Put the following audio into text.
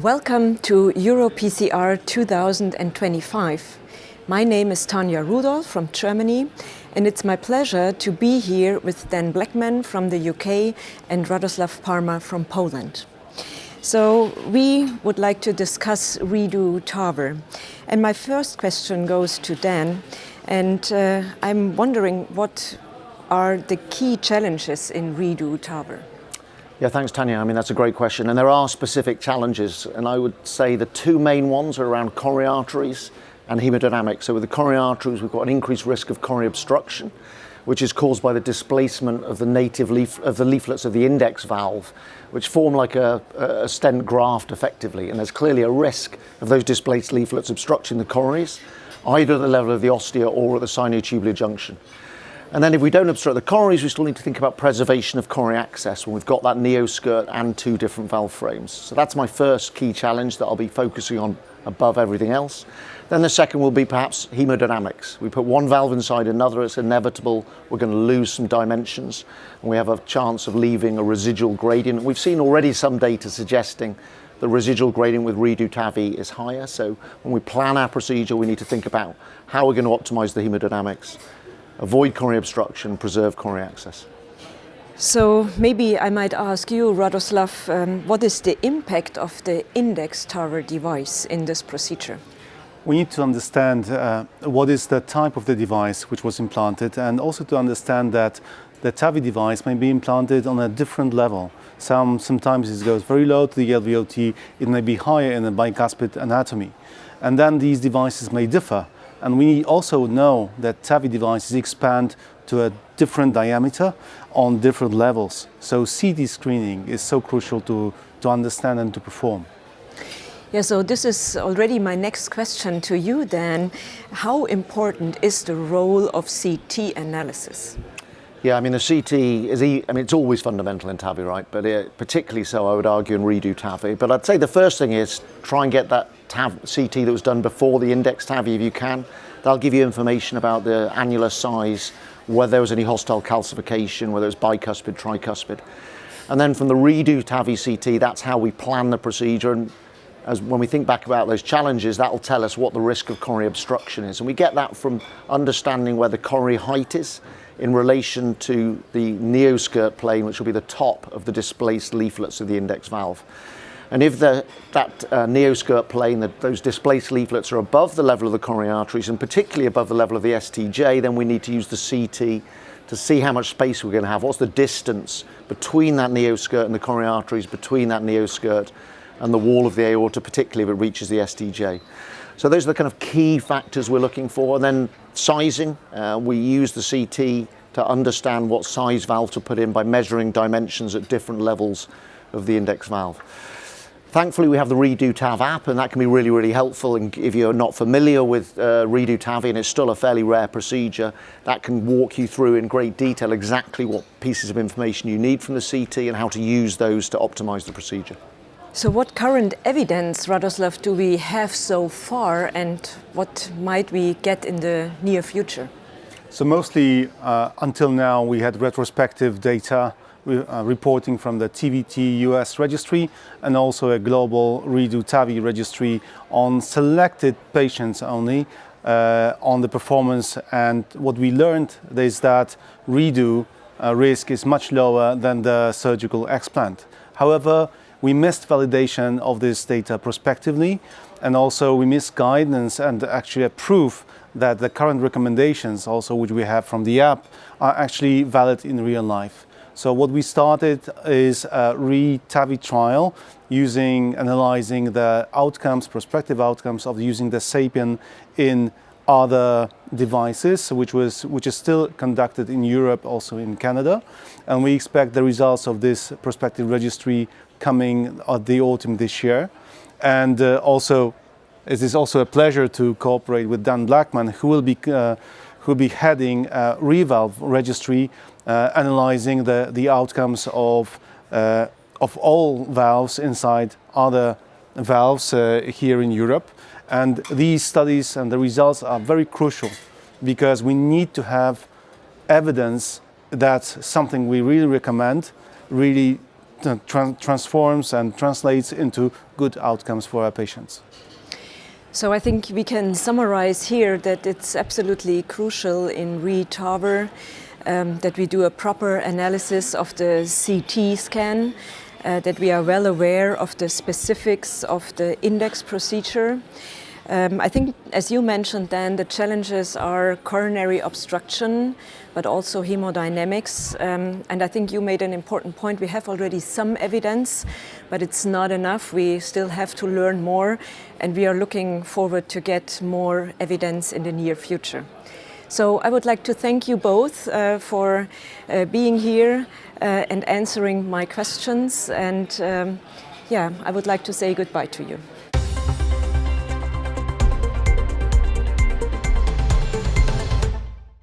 Welcome to EuroPCR 2025. My name is Tanja Rudolph from Germany, and it's my pleasure to be here with Blackman from the UK and Radoslaw Parma from Poland. So we would like to discuss redo TAVR. And my first question goes to Dan, and I'm wondering what are the key challenges in redo TAVR? Yeah, thanks, Tanya. I mean, that's a great question. And there are specific challenges. And I would say the two main ones are around coronary arteries and hemodynamics. So with the coronary arteries, we've got an increased risk of coronary obstruction, which is caused by the displacement of the leaflets of the index valve, which form like a stent graft effectively. And there's clearly a risk of those displaced leaflets obstructing the coronaries, either at the level of the ostia or at the sinotubular junction. And then if we don't obstruct the coronaries, we still need to think about preservation of coronary access when we've got that neoskirt and two different valve frames. So that's my first key challenge that I'll be focusing on above everything else. Then the second will be perhaps hemodynamics. We put one valve inside another, it's inevitable we're going to lose some dimensions, and we have a chance of leaving a residual gradient. We've seen already some data suggesting the residual gradient with redo TAVI is higher. So when we plan our procedure, we need to think about how we're going to optimize the hemodynamics, avoid coronary obstruction, preserve coronary access. So maybe I might ask you, Radoslaw, what is the impact of the index TAVR device in this procedure? We need to understand what is the type of the device which was implanted, and also to understand that the TAVI device may be implanted on a different level. Sometimes it goes very low to the LVOT, it may be higher in the bicuspid anatomy. And then these devices may differ. And we also know that TAVI devices expand to a different diameter on different levels. So CT screening is so crucial to understand and to perform. Yeah, so this is already my next question to you, Dan. How important is the role of CT analysis? Yeah, I mean, the CT is, it's always fundamental in TAVI, right? But particularly so, I would argue, in redo TAVI. But I'd say the first thing is try and get that CT that was done before the index TAVI if you can. That'll give you information about the annular size, whether there was any hostile calcification, whether it's bicuspid, tricuspid. And then from the redo TAVI CT, that's how we plan the procedure. And when we think back about those challenges, that'll tell us what the risk of coronary obstruction is. And we get that from understanding where the coronary height is in relation to the neoskirt plane, which will be the top of the displaced leaflets of the index valve. And if that neoskirt plane, those displaced leaflets are above the level of the coronary arteries, and particularly above the level of the STJ, then we need to use the CT to see how much space we're going to have. What's the distance between that neoskirt and the coronary arteries, between that neoskirt and the wall of the aorta, particularly if it reaches the STJ. So those are the kind of key factors we're looking for. And then sizing, we use the CT to understand what size valve to put in by measuring dimensions at different levels of the index valve. Thankfully, we have the redo TAV app, and that can be really, really helpful. And if you're not familiar with redo TAVI, and it's still a fairly rare procedure, that can walk you through in great detail exactly what pieces of information you need from the CT and how to use those to optimize the procedure. So what current evidence, Radoslaw, do we have so far, and what might we get in the near future? So mostly until now we had retrospective data reporting from the TVT US registry and also a global redo TAVI registry on selected patients only on the performance. And what we learned is that redo risk is much lower than the surgical explant. However, we missed validation of this data prospectively, and also we missed guidance and actually a proof that the current recommendations also which we have from the app are actually valid in real life. So what we started is a re-TAVI trial analyzing the outcomes, prospective outcomes of using the SAPIEN in other devices, which is still conducted in Europe, also in Canada. And we expect the results of this prospective registry coming at the autumn this year. And it is also a pleasure to cooperate with Blackman, who will be heading a revalve registry analyzing the outcomes of all valves inside other valves here in Europe. And these studies and the results are very crucial because we need to have evidence that something we really recommend really transforms and translates into good outcomes for our patients. So I think we can summarize here that it's absolutely crucial in TAVR that we do a proper analysis of the CT scan, that we are well aware of the specifics of the index procedure. I think, as you mentioned, Dan, the challenges are coronary obstruction, but also hemodynamics. And I think you made an important point. We have already some evidence, but it's not enough. We still have to learn more, and we are looking forward to get more evidence in the near future. So I would like to thank you both for being here and answering my questions. And I would like to say goodbye to you.